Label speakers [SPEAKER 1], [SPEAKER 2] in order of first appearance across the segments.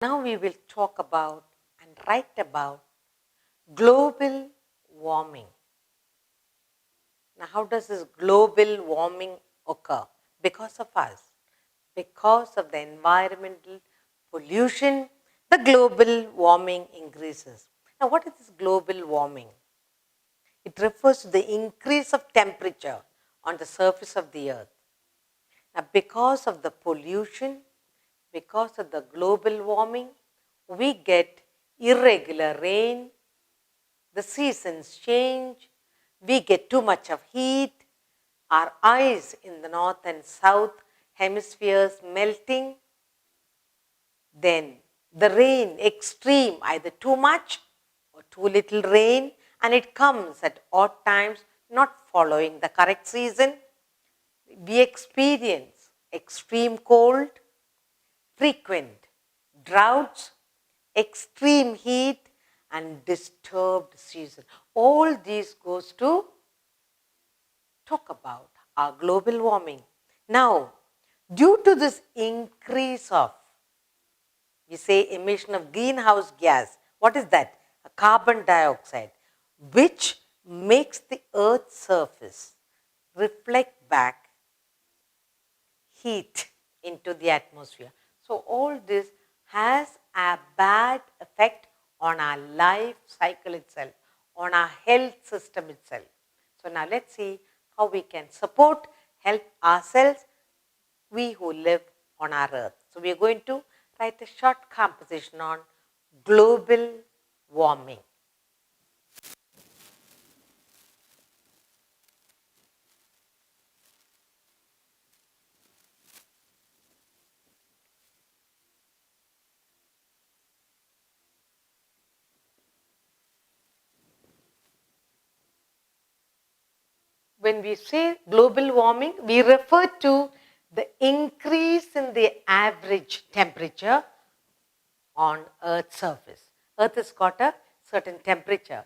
[SPEAKER 1] Now we will talk about and write about global warming. Now, how does this global warming occur? Because of us, because of the environmental pollution, the global warming increases. Now, what is this global warming? It refers to the increase of temperature on the surface of the earth. Now, because of the pollution, because of the global warming, we get irregular rain, the seasons change, we get too much of heat, our ice in the north and south hemispheres melting, then the rain extreme, either too much or too little rain, and it comes at odd times, not following the correct season. We experience extreme cold, frequent droughts, extreme heat, and disturbed season. All these goes to talk about our global warming. Now, due to this increase of, we say, emission of greenhouse gas, what is that? A carbon dioxide, which makes the earth's surface reflect back heat into the atmosphere. So all this has a bad effect on our life cycle itself, on our health system itself. So now let's see how we can support, help ourselves, we who live on our earth. So we are going to write a short composition on global warming. When we say global warming, we refer to the increase in the average temperature on Earth's surface. Earth has got a certain temperature,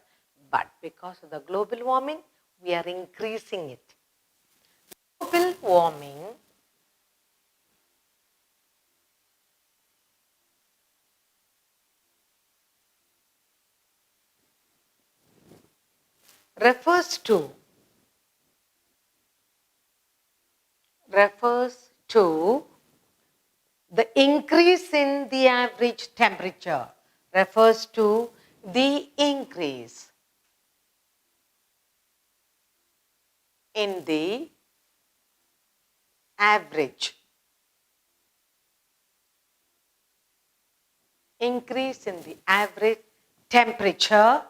[SPEAKER 1] but because of the global warming, we are increasing it. Global warming refers to the increase in the average temperature, refers to the increase in the average, increase in the average temperature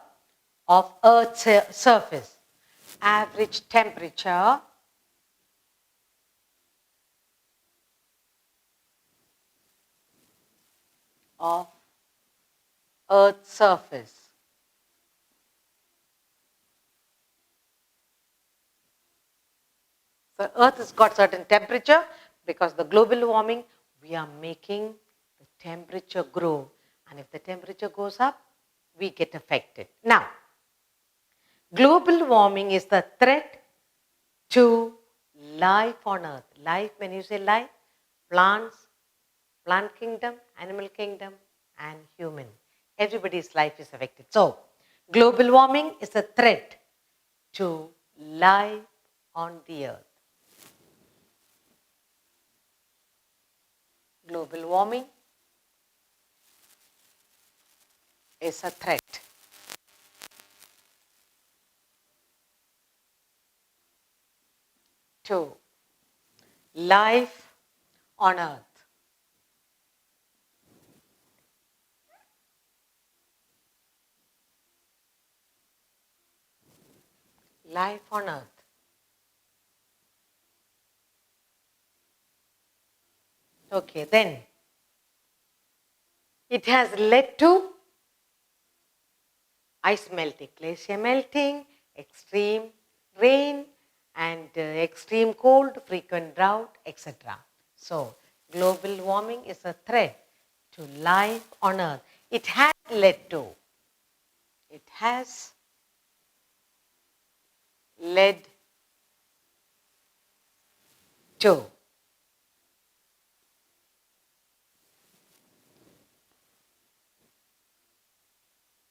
[SPEAKER 1] of Earth's surface. Average temperature of Earth's surface. So Earth has got certain temperature. Because the global warming, we are making the temperature grow. And if the temperature goes up, we get affected. Now, global warming is the threat to life on Earth. Life, when you say life, plants, plant kingdom, animal kingdom, and human. Everybody's life is affected. So, global warming is a threat to life on the Earth. Global warming is a threat to life on Earth. Life on Earth. Okay, then it has led to ice melting, glacier melting, extreme rain, and extreme cold, frequent drought, etc. So, global warming is a threat to life on Earth. It has led to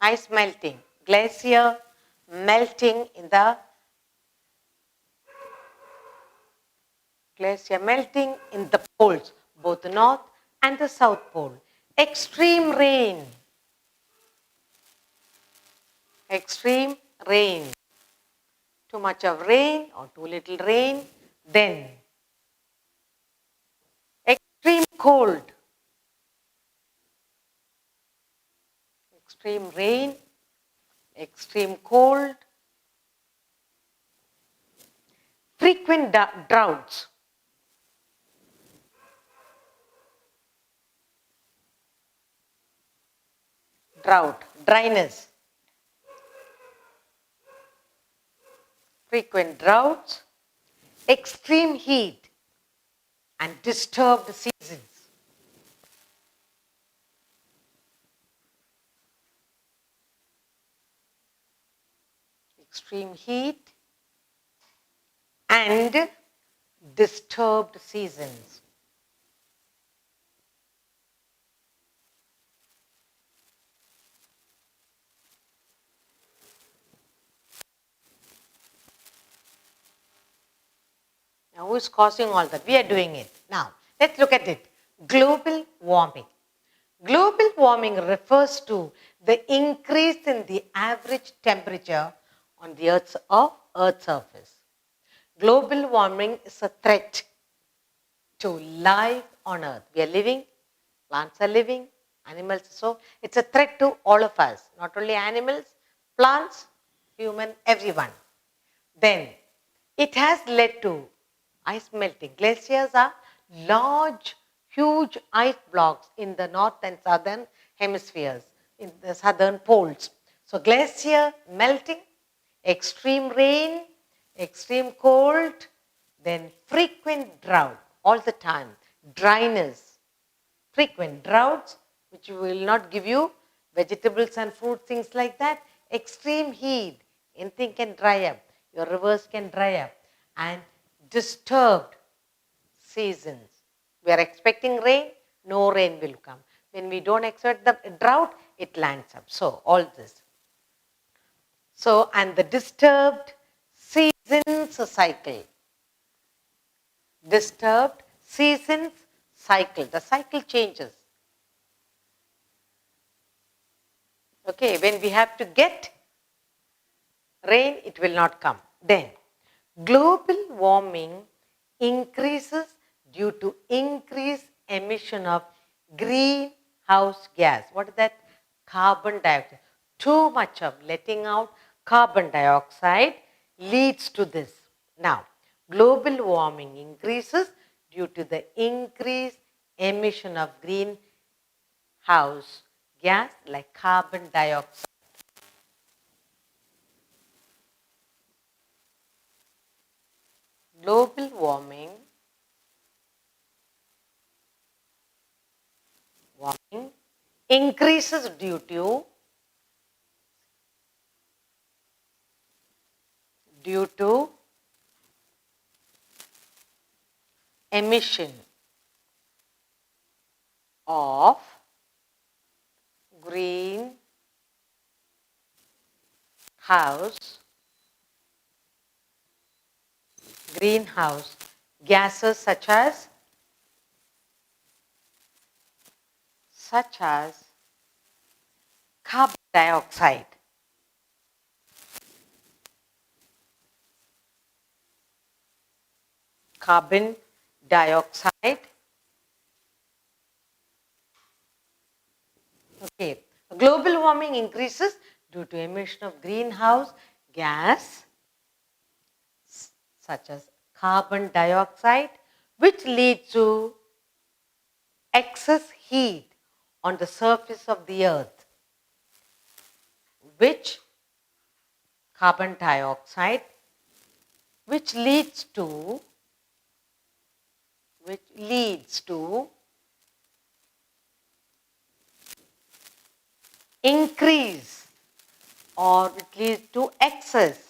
[SPEAKER 1] Ice melting. Glacier melting in the poles, both the north and the south pole. Extreme rain. Extreme rain. Too much of rain or too little rain. Then extreme cold. Extreme rain. Extreme cold. Frequent droughts. Drought. Dryness. Frequent droughts. Extreme heat and disturbed seasons. Extreme heat and disturbed seasons. Now, who is causing all that? We are doing it. Now, let's look at it. Global warming. Global warming refers to the increase in the average temperature on the Earth's surface. Global warming is a threat to life on Earth. We are living, plants are living, animals. So, it's a threat to all of us, not only animals, plants, human, everyone. Then, it has led to ice melting. Glaciers are large, huge ice blocks in the north and southern hemispheres, in the southern poles. So, glacier melting, extreme rain, extreme cold, then frequent drought all the time, dryness, frequent droughts, which will not give you vegetables and fruit, things like that, extreme heat, anything can dry up, your rivers can dry up, and disturbed seasons. We are expecting rain, no rain will come. When we don't expect the drought, it lands up. So, all this. So, and the disturbed seasons cycle. Disturbed seasons cycle. The cycle changes. Okay, when we have to get rain, it will not come. Then, global warming increases due to increased emission of greenhouse gas. What is that? Carbon dioxide. Too much of letting out carbon dioxide leads to this. Now, global warming increases due to the increased emission of greenhouse gas like carbon dioxide. Global warming increases due to emission of greenhouse gases such as carbon dioxide. Carbon dioxide. Okay. Global warming increases due to emission of greenhouse gas such as carbon dioxide, which leads to excess heat on the surface of the earth, which carbon dioxide, which leads to increase or it leads to excess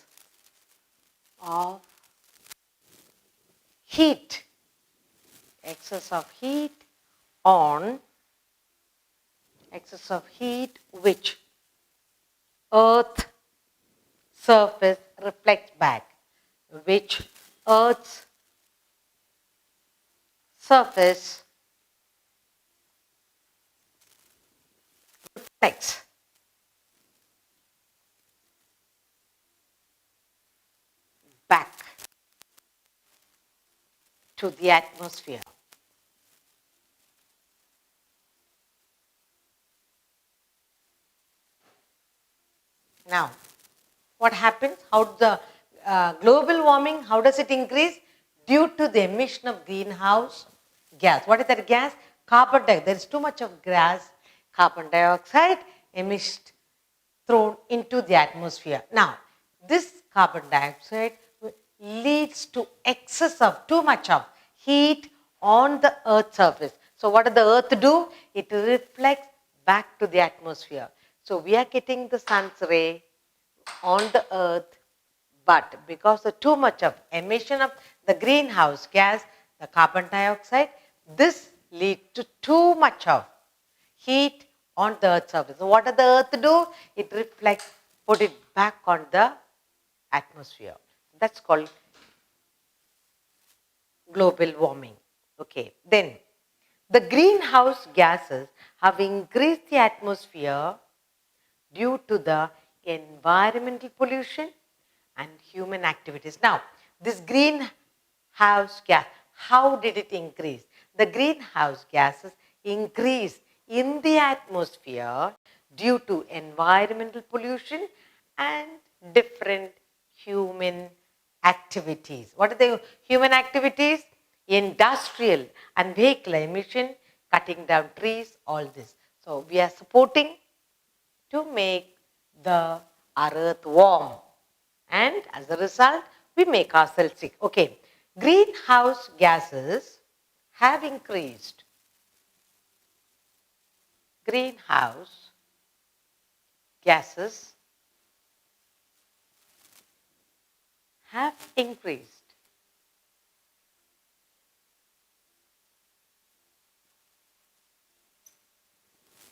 [SPEAKER 1] of heat, which Earth surface reflects back, which Earth's surface reflects back to the atmosphere. Now, what happens? How the global warming, how does it increase? Due to the emission of greenhouse gas. What is that gas? Carbon dioxide. There is too much of gas, carbon dioxide emitted, thrown into the atmosphere. Now, this carbon dioxide leads to excess of too much of heat on the earth's surface. So what does the earth do? It reflects back to the atmosphere. So we are getting the sun's ray on the earth, but because of too much of emission of the greenhouse gas, the carbon dioxide, this leads to too much of heat on the earth's surface. So what does the earth do? It reflects, put it back on the atmosphere. That's called global warming. Okay, then the greenhouse gases have increased the atmosphere due to the environmental pollution and human activities. Now, this greenhouse gas, how did it increase? The greenhouse gases increase in the atmosphere due to environmental pollution and different human activities. What are the human activities? Industrial and vehicle emission, cutting down trees, all this. So we are supporting to make our earth warm, and as a result we make ourselves sick. Okay, greenhouse gases have increased. Greenhouse gases have increased.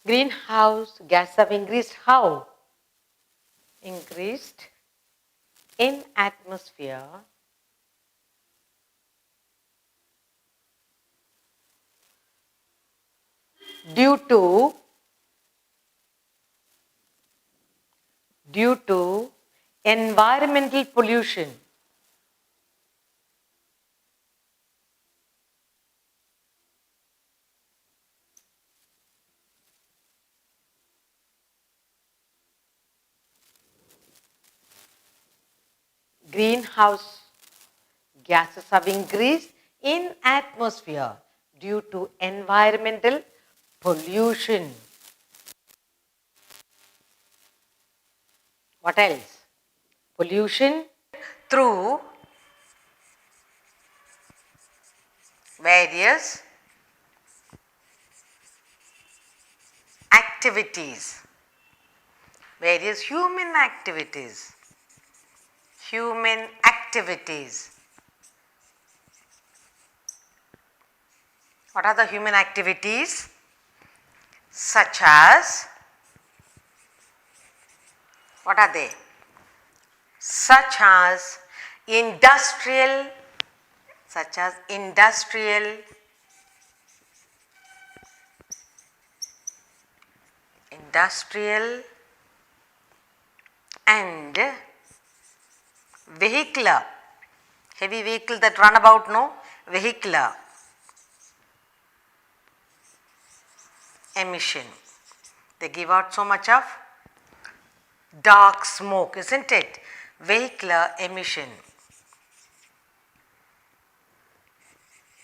[SPEAKER 1] Greenhouse gases have increased how? Increased in atmosphere due to environmental pollution. Greenhouse gases have increased in atmosphere due to environmental pollution. What else? Pollution through various activities, various human activities. Human activities. What are the human activities? Such as, what are they? Such as industrial, and vehicular, heavy vehicle that run about, no? Vehicular emission. They give out so much of dark smoke, isn't it? Vehicular emission.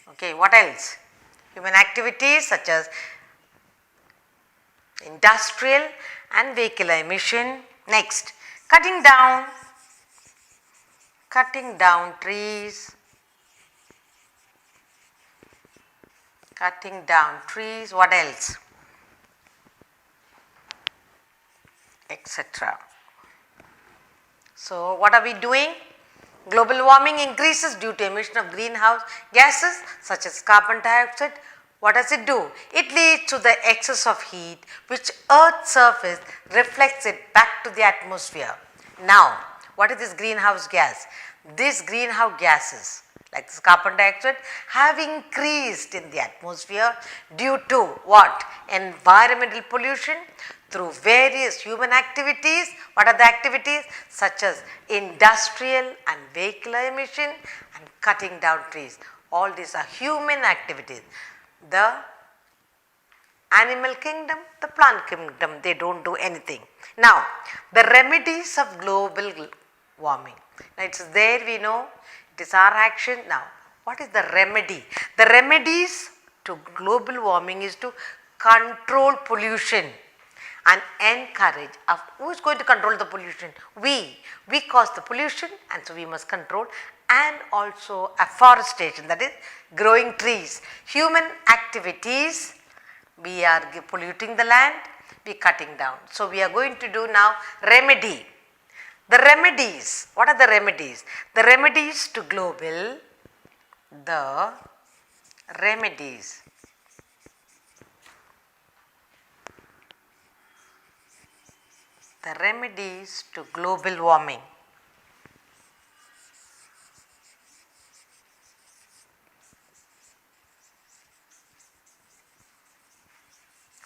[SPEAKER 1] Okay, what else? Human activities such as industrial and vehicular emission. Next, cutting down trees, what else? Etc. So what are we doing? Global warming increases due to emission of greenhouse gases such as carbon dioxide. What does it do? It leads to the excess of heat which Earth's surface reflects it back to the atmosphere. Now, what is this greenhouse gas? These greenhouse gases like this carbon dioxide have increased in the atmosphere due to what? Environmental pollution through various human activities. What are the activities? Such as industrial and vehicular emission and cutting down trees. All these are human activities. The animal kingdom, the plant kingdom, they don't do anything. Now, the remedies of global warming. Now, it is there, we know, it is our action. Now, what is the remedy? The remedies to global warming is to control pollution and encourage. Who is going to control the pollution? We. We cause the pollution, and so we must control, and also afforestation, that is growing trees. Human activities, we are polluting the land, we are cutting down. So, we are going to do now remedy. The remedies, what are the remedies? The remedies to global, the remedies. The remedies to global warming.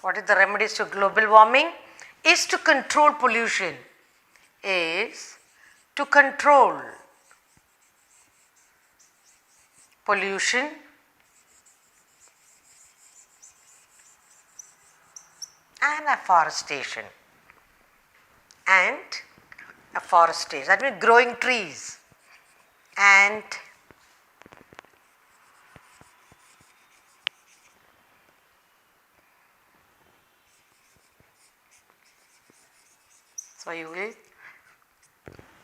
[SPEAKER 1] What is the remedies to global warming? Is to control pollution. Is to control pollution and afforestation. That means growing trees and so you will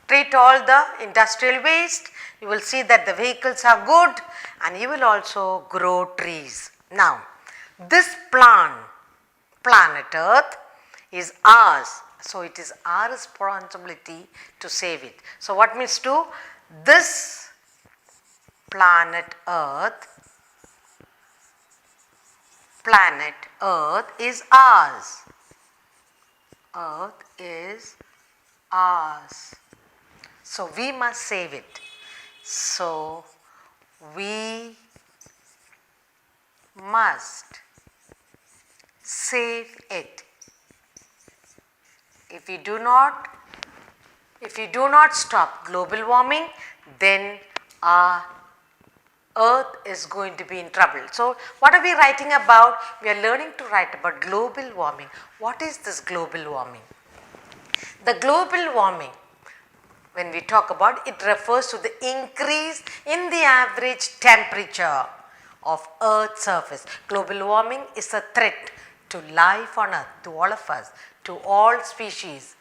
[SPEAKER 1] treat all the industrial waste, you will see that the vehicles are good, and you will also grow trees. Now, this planet Earth is ours, so it is our responsibility to save it. So, what means to this planet Earth is ours. Earth is ours. So, we must save it. So, we must save it. If we do not stop global warming, then our Earth is going to be in trouble. So, what are we writing about? We are learning to write about global warming. What is this global warming? The global warming, when we talk about it, refers to the increase in the average temperature of Earth's surface. Global warming is a threat to life on Earth, to all of us, to all species.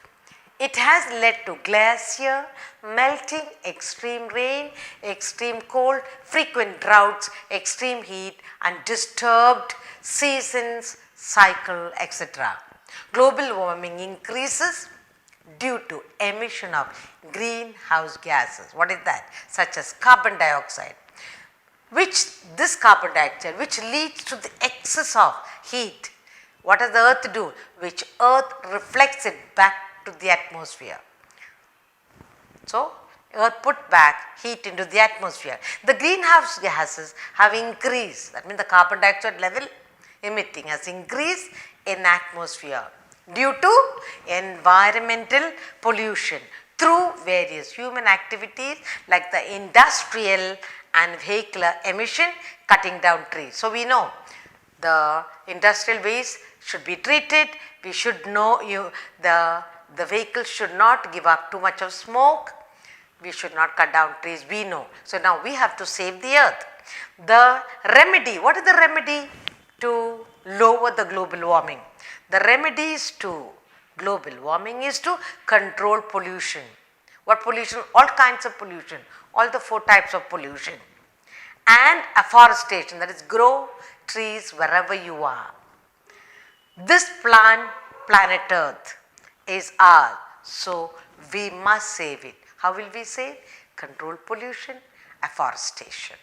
[SPEAKER 1] It has led to glacier melting, extreme rain, extreme cold, frequent droughts, extreme heat and disturbed seasons, cycle, etc. Global warming increases due to emission of greenhouse gases. What is that? Such as carbon dioxide, which leads to the excess of heat. What does the Earth do? Which Earth reflects it back to the atmosphere. So, Earth put back heat into the atmosphere. The greenhouse gases have increased, that means the carbon dioxide level emitting has increased in atmosphere due to environmental pollution through various human activities like the industrial and vehicular emission, cutting down trees. So, we know the industrial waste should be treated, we should know the vehicles should not give up too much of smoke, we should not cut down trees, we know. So, now we have to save the Earth. The remedy, what is the remedy to lower the global warming? The remedies to global warming is to control pollution. What pollution? All kinds of pollution, all the 4 types of pollution, and afforestation, that is grow trees wherever you are. This planet Earth is ours, so we must save it. How will we save? Control pollution, afforestation.